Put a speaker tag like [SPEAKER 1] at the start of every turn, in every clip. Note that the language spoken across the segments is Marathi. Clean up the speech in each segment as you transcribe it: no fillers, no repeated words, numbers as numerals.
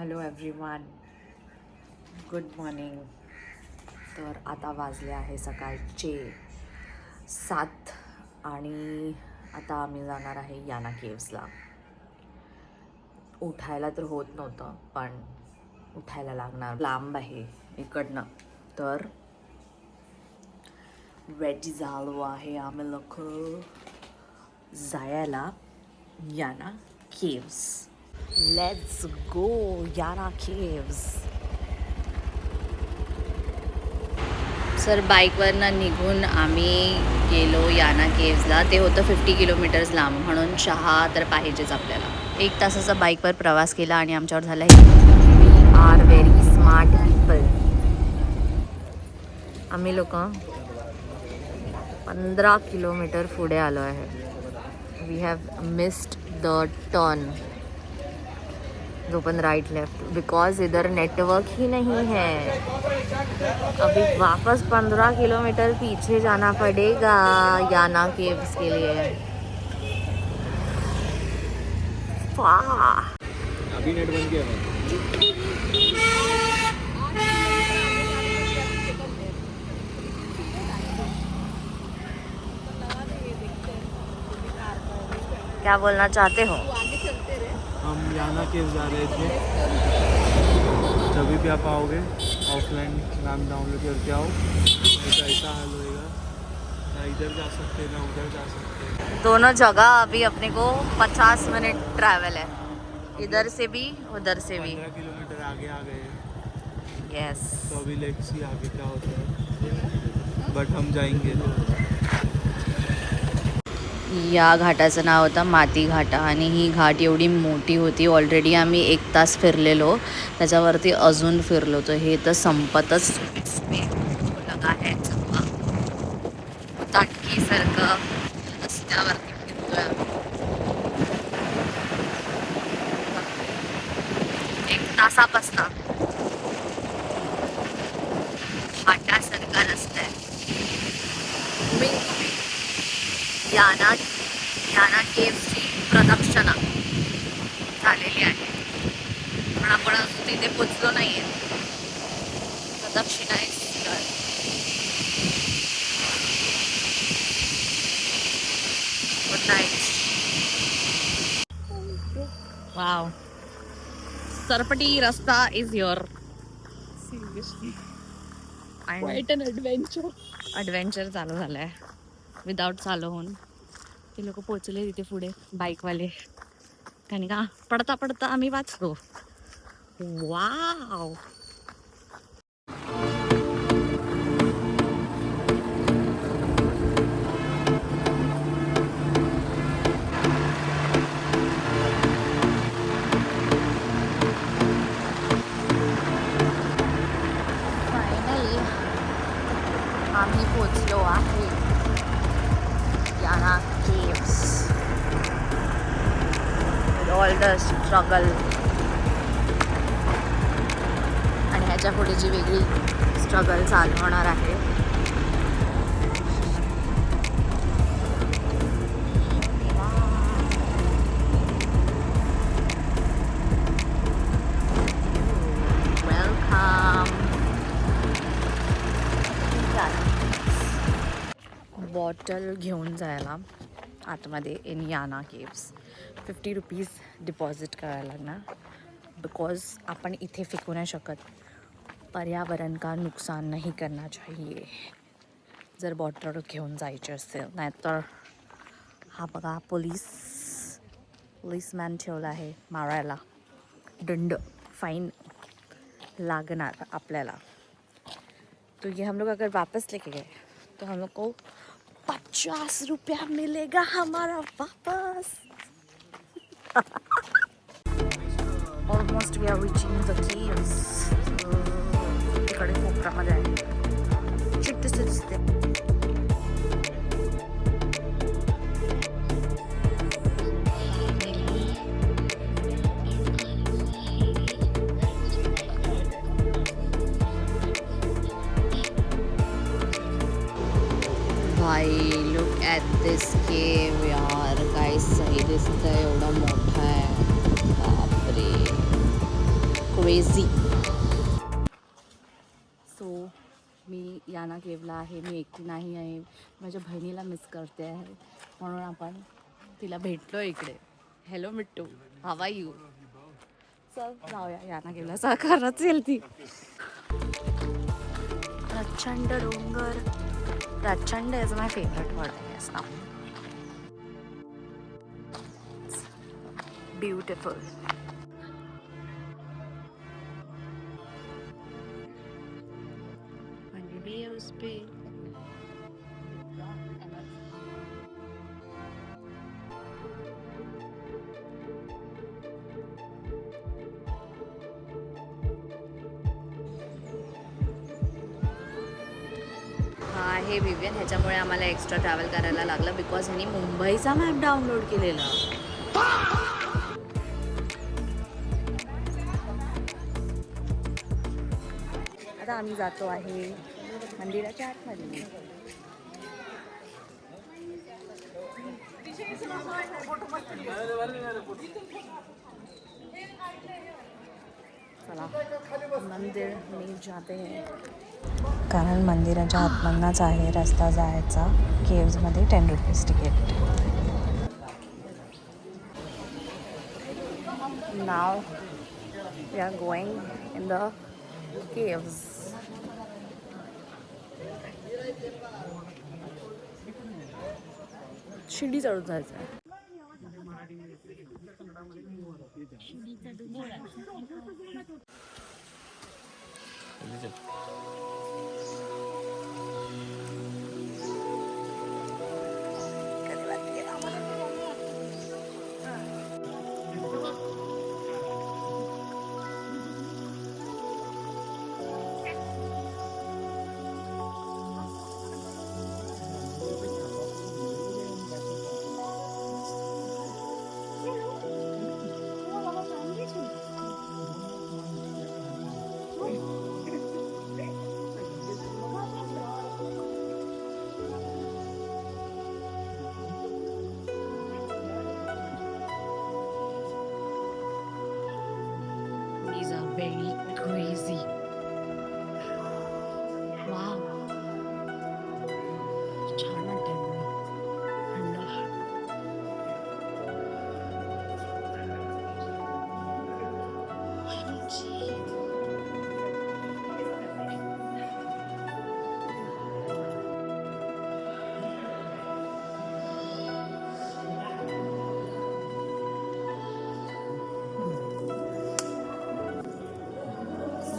[SPEAKER 1] Hello everyone, good morning. तर आता वाजले आहे सकाळचे 7 आणि आता आम्ही जाणार आहे याना केव्सला. उठायला तर होत नव्हतं, पण उठायला लागणार. लांब आहे इकडनं, तर रेडी झालो आहे आम्ही लोक जायला याना केव्स. लेट्स गो याना केव्स. सर बाईकवरनं निघून आम्ही गेलो याना केव्सला. ते होतं 50 किलोमीटर्स लांब, म्हणून चहा तर पाहिजेच आपल्याला. 1 तासाचा बाईकवर प्रवास केला आणि आमच्यावर झाला we are very smart people. आम्ही लोक 15 किलोमीटर पुढे आलो आहे. We have missed the turn, जो पण राइट लेफ्ट, बिकॉज इधर नेटवर्क ही नहीं है. अभी वापस 15 किलोमीटर पीछे जाना पड़ेगा याना केव्स के लिए.
[SPEAKER 2] अभी नेट बंद किया है.
[SPEAKER 1] क्या बोलना चाहते हो?
[SPEAKER 2] हम याना केव्स जा रहे थे. जब भी आप आओगे ऑफलाइन नाम डाउनलोड करके आओ, नहीं तो ऐसा हाल होएगा, ना इधर जा सकते ना उधर जा सकते.
[SPEAKER 1] दोनों जगह अभी अपने को 50 मिनट ट्रैवल है, इधर से भी उधर से भी.
[SPEAKER 2] 15 किलोमीटर आगे आ गए.
[SPEAKER 1] यस.
[SPEAKER 2] तो अभी लेट्स सी आगे क्या होता है, बट हम जाएंगे.
[SPEAKER 1] या घाटाचं नाव होतं माती घाटा आणि ही घाट एवढी मोठी होती. ऑलरेडी आम्ही 1 तास फिरलेलो, त्याच्यावरती अजून फिरलो. तर हे तर संपतच लगा है. ताटकीसारखं रस्त्यावरती फिरतोय. 1 तासापासून घाटासारखा रस्ता आहे. याना केव्सची प्रदक्षिणा झालेली आहे, पण आपण अजून तिथे पोचलो नाही आहे. प्रदक्षिणा गुड नाईट. वाव, सरपटी रस्ता इज युअर.
[SPEAKER 3] Seriously,
[SPEAKER 1] आणि
[SPEAKER 3] quite an adventure.
[SPEAKER 1] ॲडव्हेंचर चालू झालं आहे विदाऊट चालू होऊन. ते लोक पोचले तिथे पुढे बाईकवाले, आणि का पडता पडता आम्ही वाचलो. वाव. फायनली आम्ही पोचलो आहे याना केव्स. ऑल द स्ट्रगल आणि ह्याच्या पुढेची वेगळी स्ट्रगल चालू होणार आहे. वेलकम. बॉटल घेऊन जायला आतमध्ये इन याना केव्स 50 रुपीज डिपॉझिट करायला लागणार, बिकॉज आपण इथे फेकू नाही शकत. पर्यावरण का नुकसान नहीं करना चाहिए जर बॉटल घेऊन जायचे असेल. नाहीतर हा बघा पोलीसमॅन ठेवला आहे मारायला. दंड, फाइन लागणार आपल्याला. तो ये हम लोग अगर वापस लेके गए तो हम लोग को 50 रुपया मिलेगा हमारा वापस. Almost we are reaching the caves. इकडे कोपऱ्यामध्ये आहे, छोटंसं दिसते. भाई लुक ॲट दिस केव यार, काय सही दिसतंय. एवढा मोठा आहे, बापरे. क्रेझी. सो मी याना केवला आहे, मी एकटी नाही आहे, माझ्या बहिणीला मिस करते आहे, म्हणून आपण तिला भेटलो इकडे. Hello Mittu, how are you? चल जाऊया याना केवला, साकारच येईल ती. प्रचंड डोंगर, प्रचंड is my favourite word I guess now. Beautiful. भी है उस पे. हा आहे विवियन. ह्याच्यामुळे आम्हाला एक्स्ट्रा ट्रॅव्हल करायला लागलं बिकॉज ह्यानी मुंबईचा मॅप डाउनलोड केलेला. आता आम्ही जातो आहे मंदिराच्या आतमध्ये. चला मंदिर में जाते हैं. कारण मंदिराच्या आतमधनच आहे रस्ता जायचा. केव्जमध्ये 10 रुपीज तिकीट. नाव we are going in the caves. शिडी चढून जायचं आहे. These are very crazy. Wow. छान वाटतंय. थंड.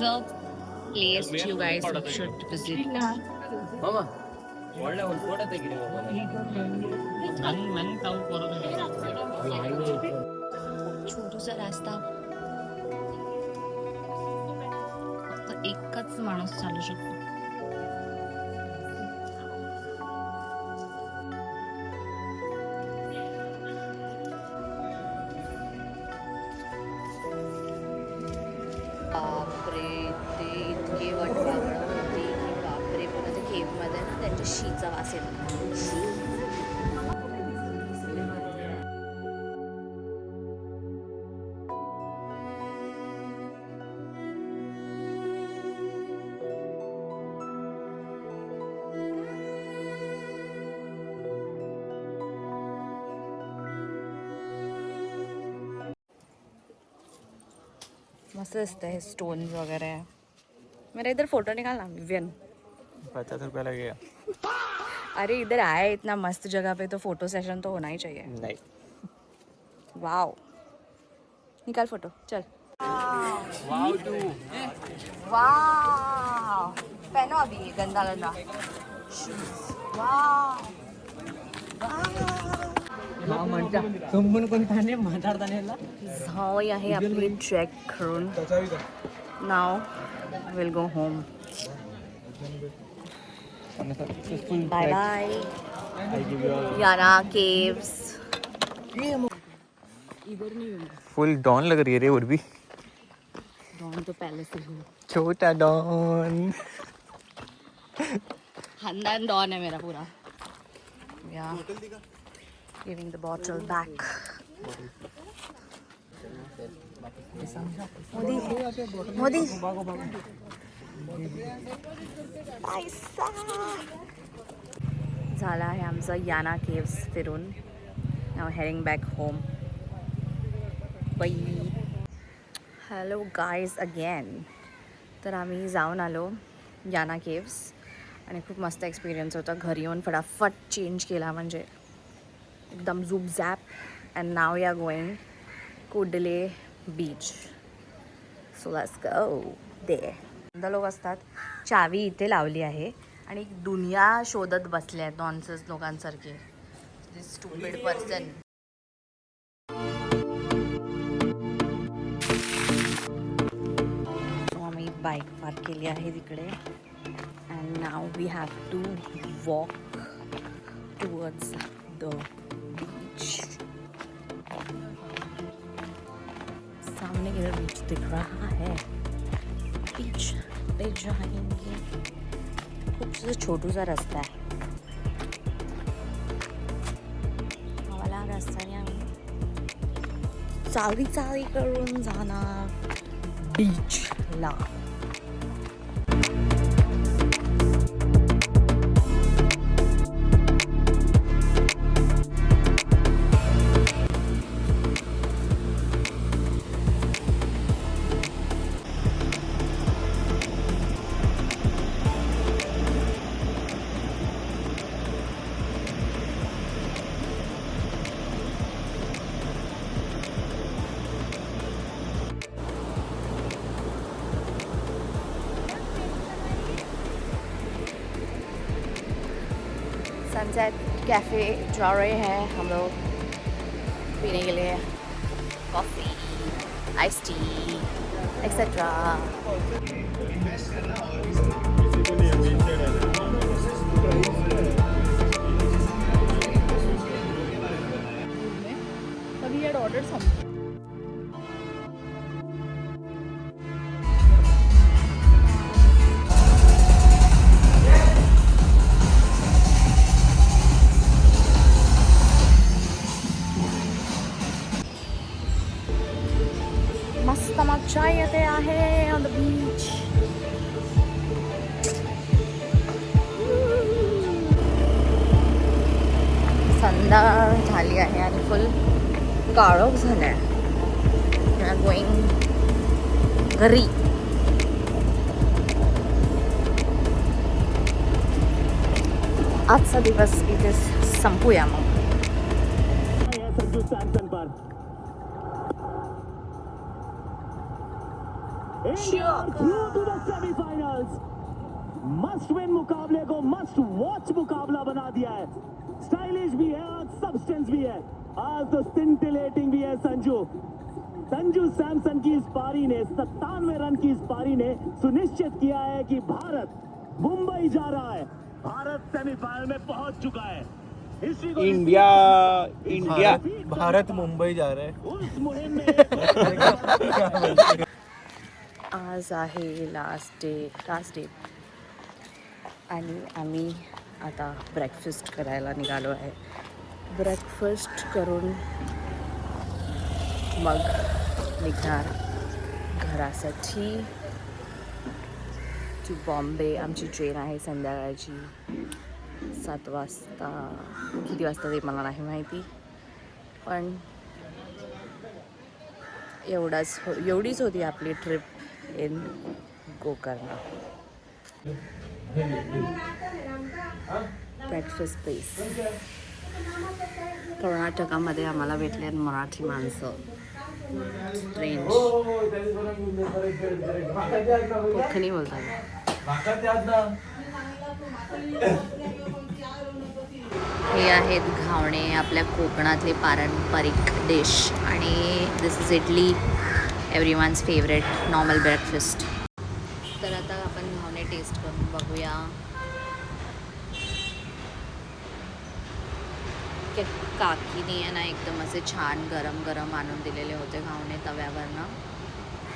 [SPEAKER 1] The place you guys should visit. छोटूसा रास्ता, फक्त एकच माणूस चालू शकतो. बापरे, ते इतके वटवागळं होती की बापरे. पुन्हा ते केव्हमध्ये ना त्यांच्या शीचा वास येतो. मस्त दिसतं हे स्टोन्स वगैरे. मेरा इधर फोटो निकालना विवियन.
[SPEAKER 2] 50 रुपया लगेगा.
[SPEAKER 1] अरे इधर आए इतना मस्त जगह पे तो फोटो सेशन तो होना ही चाहिए.
[SPEAKER 2] नहीं.
[SPEAKER 1] वाओ, निकाल फोटो चल.
[SPEAKER 2] वाव तू.
[SPEAKER 1] वाओ, पहनो अभी ये गंदा गंदा. वाओ. जाऊ आहे आपली ट्रेक करून. Now will go home. Bye bye. Yana caves.
[SPEAKER 2] Full done लग रही है रे. और भी
[SPEAKER 1] डॉन तो पहले से ही.
[SPEAKER 2] छोटा डॉन.
[SPEAKER 1] खानदान डॉन है मेरा पूरा. या giving the bottle back. Modi Modi पैसा झाला आहे आमचं याना केव्स फिरून. नाव हेडिंग बॅक होम. बाई. Hello guys again. तर आम्ही जाऊन आलो याना केव्स आणि खूप मस्त एक्सपिरियन्स होता. घरी येऊन फटाफट चेंज केला म्हणजे एकदम झूप झॅप. And now we are going Kudle beach. So let's go there. लोक असतात. चावी इथे लावली आहे आणि दुनिया शोधत बसले आहेत नॉनसेन्स लोकांसारखे. This stupid person. आम्ही बाईक पार्क केली आहे तिकडे. And now we have to walk towards the beach. सामने की बीच दिख रहा है. बीच पे जाएंगे. खूप छोटूसा रस्ता आहे. आम्हाला रस्त्याने आम्ही चावी करून जाणार बीचला. सनसेट कैफ़े जा रहे हैं हम लोग पीने के लिए coffee, ice tea etcetera.
[SPEAKER 3] But he had ordered something.
[SPEAKER 1] मस्त मजा येते आहे ऑन द बीच. संध्याकाळ झाली आहे आणि फुल काळोख झालं आहे. वी आर गोईंग घरी. आजचा दिवस इथे संपूया मग.
[SPEAKER 4] मस्ट विन मुकाबले को मस्ट वॉच मुकाबला बना दिया है. स्टाइलिश भी है और सब्सटेंस भी है. आज तो सिंटिलेटिंग भी है संजू सैमसन की इस पारी ने 97 रन की इस पारी ने सुनिश्चित किया है कि भारत मुंबई जा रहा है. भारत सेमीफाइनल में पहुंच चुका है.
[SPEAKER 2] इंडिया भारत मुंबई जा रहे हैं.
[SPEAKER 4] उस मुहिम में
[SPEAKER 1] आज आहे लास्ट डे आणि आम्ही आता ब्रेकफास्ट करायला निघालो आहे. ब्रेकफास्ट करून मग निघणार घरासाठी टू बॉम्बे. आमची ट्रेन आहे संध्याकाळची 7 वाजता. किती वाजता ते मला नाही माहिती, पण एवढीच होती आपली trip in Gokarna. Breakfast place. कर्नाटकामध्ये आम्हाला भेटले मराठी माणसं. स्ट्रेंज. कोकणी बोलतात. हे आहेत घावणे, आपल्या कोकणातले पारंपरिक डिश. आणि this is idli, everyone's favourite normal breakfast. तर आता आपण घावणे टेस्ट करून बघूया. काकीने आहे ना एकदम असे छान गरम गरम आणून दिलेले होते घावणे तव्यावरनं.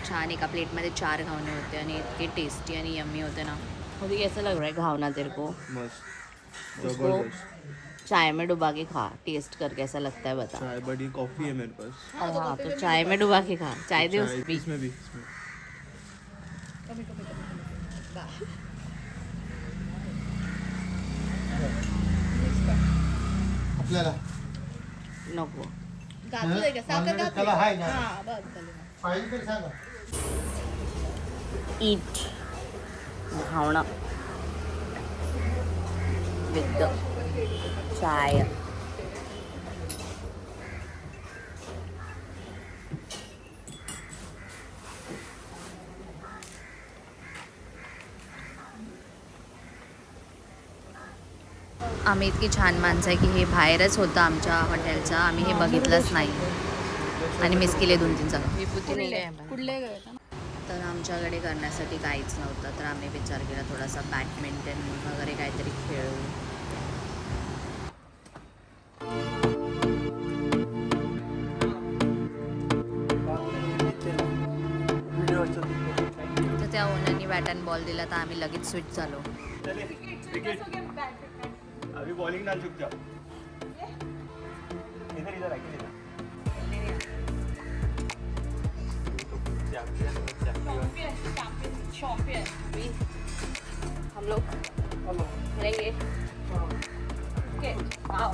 [SPEAKER 1] छान एका प्लेटमध्ये 4 घावणे होते आणि इतके टेस्टी आणि यम्मी होते ना. मुझे कैसा लग रहा है घावना तेरे को?
[SPEAKER 2] मस्त, जबरदस्त.
[SPEAKER 1] चाय में डुबा के खा, टेस्ट कर कैसा लगता है बता।
[SPEAKER 2] चाय बड़ी कॉफी है मेरे पास।
[SPEAKER 1] हाँ तो चाय में डुबा के खा, चाय दे
[SPEAKER 2] चाय
[SPEAKER 1] उसमें।
[SPEAKER 2] इसमें भी इसमें
[SPEAKER 5] आपल्याला
[SPEAKER 1] नको.
[SPEAKER 3] घातलंय का साखर
[SPEAKER 5] ऑलरेडी त्याला हाय ना.
[SPEAKER 3] हा बस झालं.
[SPEAKER 5] पाहिजे तरी सांगा.
[SPEAKER 1] ईट भावना विथ चाय. आम्ही इतकी छान माणसं आहे की हे बाहेरच होतं आमच्या हॉटेलच्या, आम्ही हे बघितलंच नाही आणि मिस केले 2-3 जागा. विभूती नाही आहे.
[SPEAKER 3] कुठले गए ना
[SPEAKER 1] तर आमच्याकडे करण्यासाठी काहीच नव्हतं, तर आम्ही विचार केला थोडासा बॅडमिंटन वगैरे काहीतरी खेळू. तर त्या ओनरनी बॅट अँड बॉल दिला तर आम्ही लगेच स्विच झालो.
[SPEAKER 2] अभी बॉलिंग डाल चुप जाओ. इधर इधर आके इधर.
[SPEAKER 1] हम लोग खेलेंगे. Okay wow.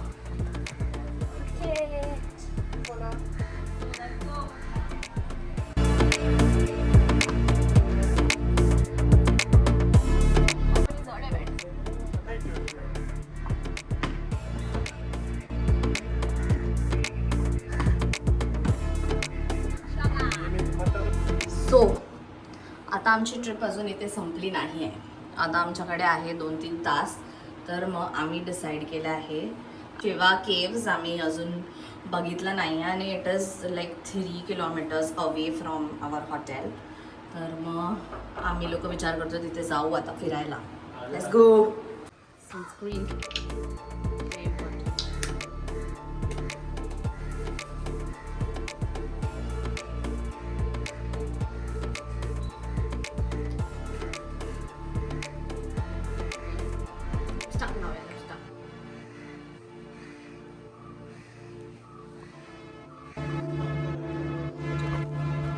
[SPEAKER 1] सो आता आमची ट्रिप अजून इथे संपली नाही आहे. आता आमच्याकडे आहे 2-3 तास. तर मग आम्ही डिसाईड केलं आहे शिवा केव्ज आम्ही अजून बघितलं नाही आहे आणि it is like 3 kilometres away from our hotel. तर मग आम्ही लोक विचार करतो तिथे जाऊ आता फिरायला. Let's go. Sunscreen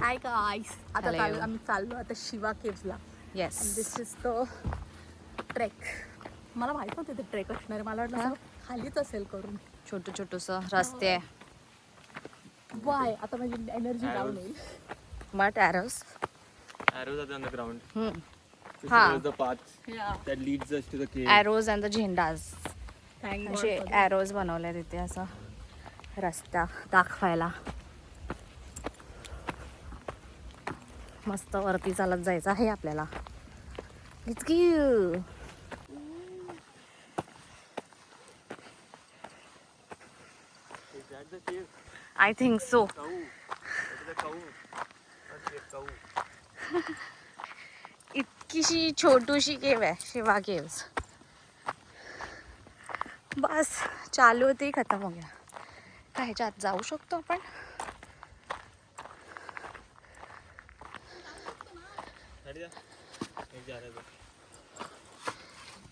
[SPEAKER 3] hi guys. आता
[SPEAKER 1] Hello.
[SPEAKER 3] आम्ही चाललो आता शिवा केव्सला.
[SPEAKER 1] Yes.
[SPEAKER 3] This is the trek. मला माहित नव्हतं ते ट्रेक असणार आहे. मला वाटलं असं खालीच असेल करून.
[SPEAKER 1] छोटंसं रस्ते आहे.
[SPEAKER 3] वाय आता माझी एनर्जी डाऊन होईल.
[SPEAKER 1] But arrows.
[SPEAKER 2] Arrows are on the ground. This
[SPEAKER 1] हाँ.
[SPEAKER 2] is the path that leads us to the cave.
[SPEAKER 1] Arrows and the झेंडाज
[SPEAKER 3] थँक
[SPEAKER 1] असे ॲरोज बनवले तिथे असं रस्ता दाखवायला. मस्त वरती चालत जायचं आहे आपल्याला. It's cute.
[SPEAKER 2] Is that the cave?
[SPEAKER 1] I think so.
[SPEAKER 2] Cow. That is the cow. Not cave, cow.
[SPEAKER 1] इतकीशी छोटूशी केव आहे शिवा केव्स. बस चालू होती खतम हो गया. काय ह्याच्या आत जाऊ शकतो आपण?
[SPEAKER 2] हट जा. एक जा रहा है तो.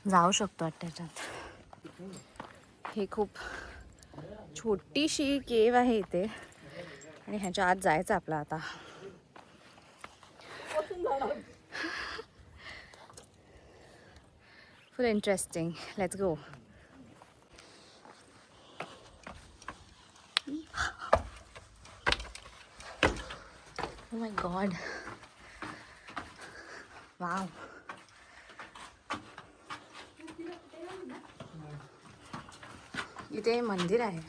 [SPEAKER 1] जाऊ शकतो त्याच्यात. हे खूप छोटीशी केव आहे इथे आणि ह्याच्या आत जायचं आपलं आता. फुल interesting. Let's go. Oh my god. Wow. इथे मंदिर आहे.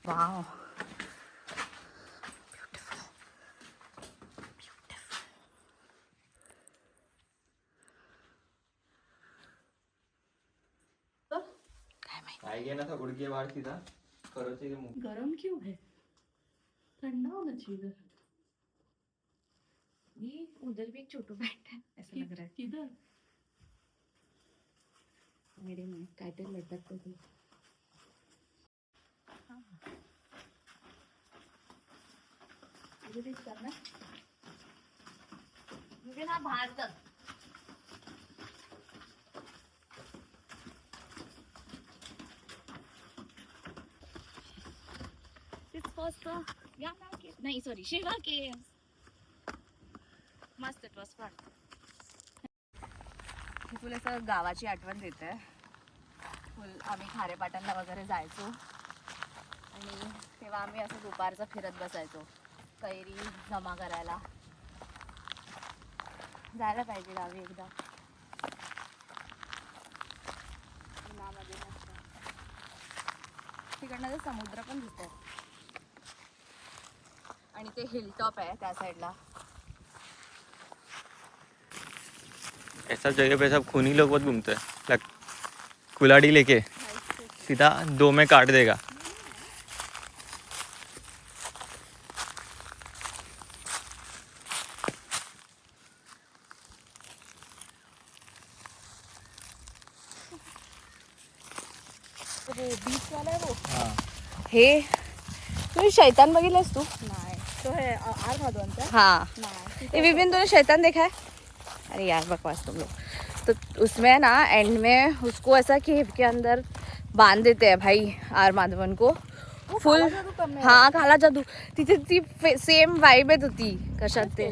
[SPEAKER 1] वाव. काय माहिती.
[SPEAKER 2] आएगा ना था उड़ के बाहर सीधा खरोचे के मुंह.
[SPEAKER 3] गरम क्यों है? ठंडा होना चाहिए इधर.
[SPEAKER 1] ये उधर भी एक छोटू बैठ है ऐसा लग रहा है.
[SPEAKER 3] किधर?
[SPEAKER 1] मेरे में काहीतरी लटकतं ते.
[SPEAKER 3] इधर इस करना.
[SPEAKER 1] मुझे ना बाहर तक. वॉज द याना केव्स, नाही सॉरी शिवा केव्स. मस्त, इट वॉज फन. हे फुल असं गावाची आठवण देते. फुल आम्ही खारेपाटणला वगैरे जायचो आणि तेव्हा आम्ही असं दुपारचं फिरत बसायचो कैरी जमा करायला. जायला पाहिजे गावी एकदा. उन्हामध्ये मस्त. तिकडनं तर समुद्र पण दिसतोय आणि ते हिल टॉप आहे त्या साईडला.
[SPEAKER 2] ऐसा जगह पे सब खूनी लोग बहुत घूमते हैं. कुल्हाड़ी लेके सीधा 2 में काट देगा.
[SPEAKER 3] बीच वाला है वो.
[SPEAKER 1] हे तुम्ही शैतान बघितलंस तू?
[SPEAKER 3] नाही, तो है आर भादवंत है.
[SPEAKER 1] हाँ.
[SPEAKER 3] नाही,
[SPEAKER 1] ये विपिन तूने शैतान देखा है? अरे यार बकवास तुम लोग. तो उसमें ना एंड में उसको ऐसा केव के अंदर बांध देते हैं भाई आर माधवन को. फुल
[SPEAKER 3] काला जादू करणे.
[SPEAKER 1] हा काला जादू. तिथे ती सेम वाईब येत होती कशात ते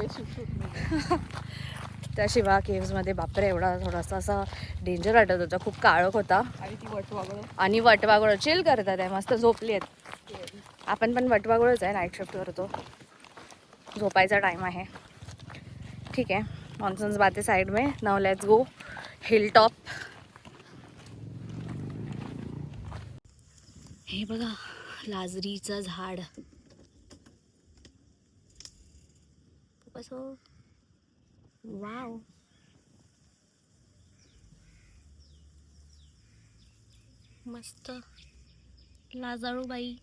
[SPEAKER 1] त्या शिवा केव्स मध्ये. बापरे एवढा थोडासा असा डेंजर वाटत होता. खूप काळोख होता
[SPEAKER 3] आणि ती वटवागळ.
[SPEAKER 1] आणि वटवाघळ चिल करतात आहे. मस्त झोपली आहेत. आपण पण वटवाघळच आहे. नाईट शिफ्ट करतो. झोपायचा टाइम आहे. ठीक आहे. मॉन्सून्स बाते साइड में. Now let's go hill top. हे बघा लाजरीचं झाड. कसं वाव. मस्त लाजाळू बाई.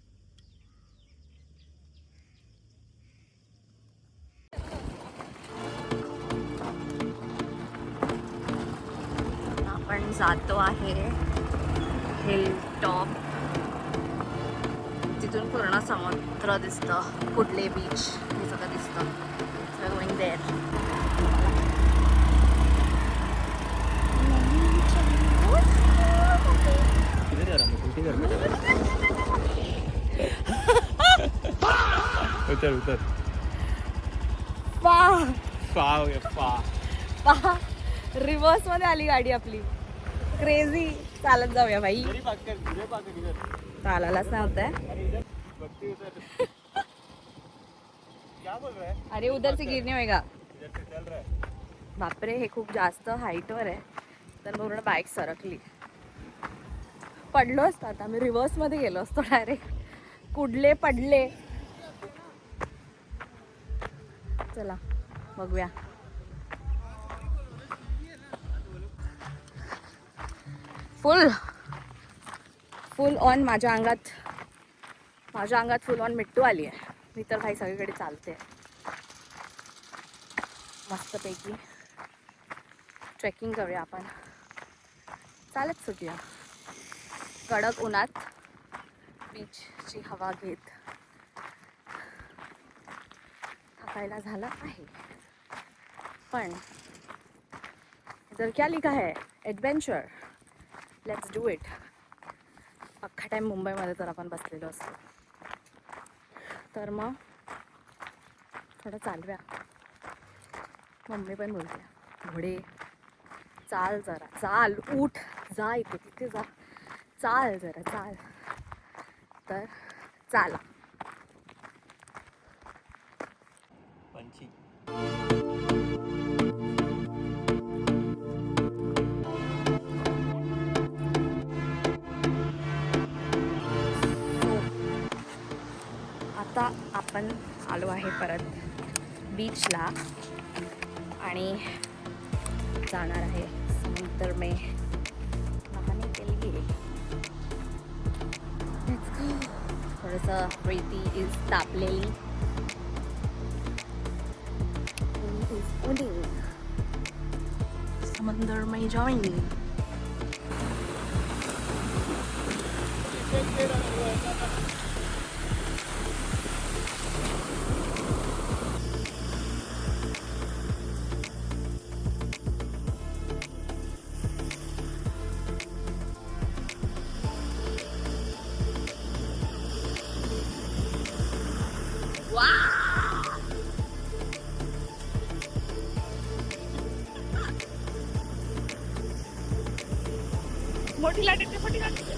[SPEAKER 1] आपण जातो आहे हिल टॉप. तिथून पूर्ण समुद्र दिसतं. कुडले बीच हे सगळं दिसतं. Going there.
[SPEAKER 2] उतर उतर.
[SPEAKER 1] रिव्हर्स मध्ये आली गाडी आपली. क्रेझी. चालत जाऊया भाई. चालायलाच नव्हतं. अरे उधर से गिरने होएगा. बापरे हे खूप जास्त हाईटवर आहे. तर पूर्ण बाईक सरकली. पडलो असतो आता. मी रिव्हर्स मध्ये गेलो असतो डायरेक्ट. कुडले पडले. चला बघूया. फुल ऑन माझ्या अंगात फुल ऑन मिट्टू आली आहे. मी तर भाई सगळीकडे चालते. मस्तपैकी ट्रेकिंग करूया आपण. चालत सुटूया कडक उन्हात बीचची हवा घेत. थकायला झालं आहे पण इधर क्या लिखा है एडवेंचर. Let's do it. अख्खा टाईम मुंबईमध्ये तर आपण बसलेलो असतो. तर मग थोडं चालव्या. मम्मी पण बोलते घोडे चाल जरा. चाल उठ जा इथे तिथे जा. चाल जरा चाल. तर चाला.
[SPEAKER 2] पंछी.
[SPEAKER 1] आता आपण आलो आहे परत बीचला आणि जाणार आहे समुद्र में नहाने के लिए. थोडंसं प्रीती इज तापलेली. समुद्र में जाएंगे. मोठी लाट येते, मोठी लाट येते.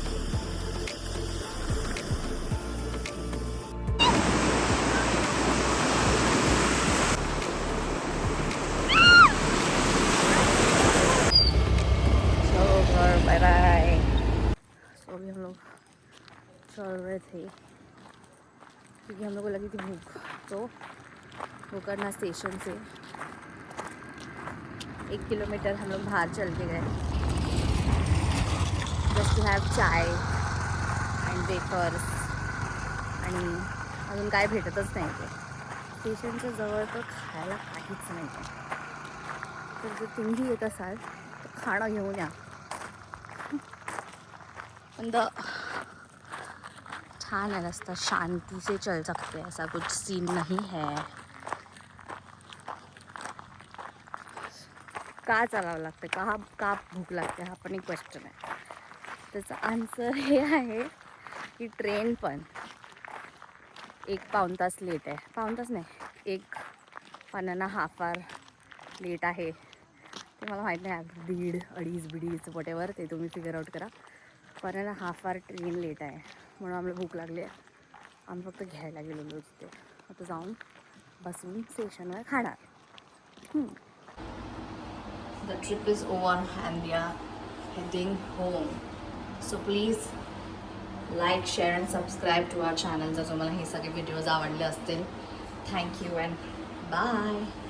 [SPEAKER 1] Bye bye. सो अभी हम लोग चल रहे थे क्योंकि हम लोग को लगी थी भूख, तो गोकर्ण स्टेशन से 1 किलोमीटर हम लोग बाहर चल के गए just to have chai and wafers. आणि अजून काय भेटतच नाही ते स्टेशनच्या जवळ, तर खायला काहीच नाही आहे. तर जर तुम्ही येत असाल तर खाणं घेऊन या. पण छान है रास्ता, शांति से चल सकते हैं, ऐसा कुछ सीन नहीं है. का चालावं लागतं, का भूक लागते, हा पण एक क्वेश्चन आहे. त्याचं आन्सर हे आहे की ट्रेन पण 1-पाऊण तास लेट आहे. पाऊण तास नाही, 1.5 आवर लेट आहे. ते मला माहीत नाही, 1.5-2.5 वॉटेवर, ते तुम्ही फिगर आउट करा. 1.5 आवर ट्रेन लेट आहे, म्हणून आम्हाला भूक लागली आहे. आम्ही फक्त घ्यायला गेलेलो तिथे. आता जाऊन बसून स्टेशनवर खाणार. The trip is over and we are heading home. So please like, share and subscribe to our channel जर तुम्हाला हे सगळे व्हिडिओज आवडले असतील. Thank you and bye.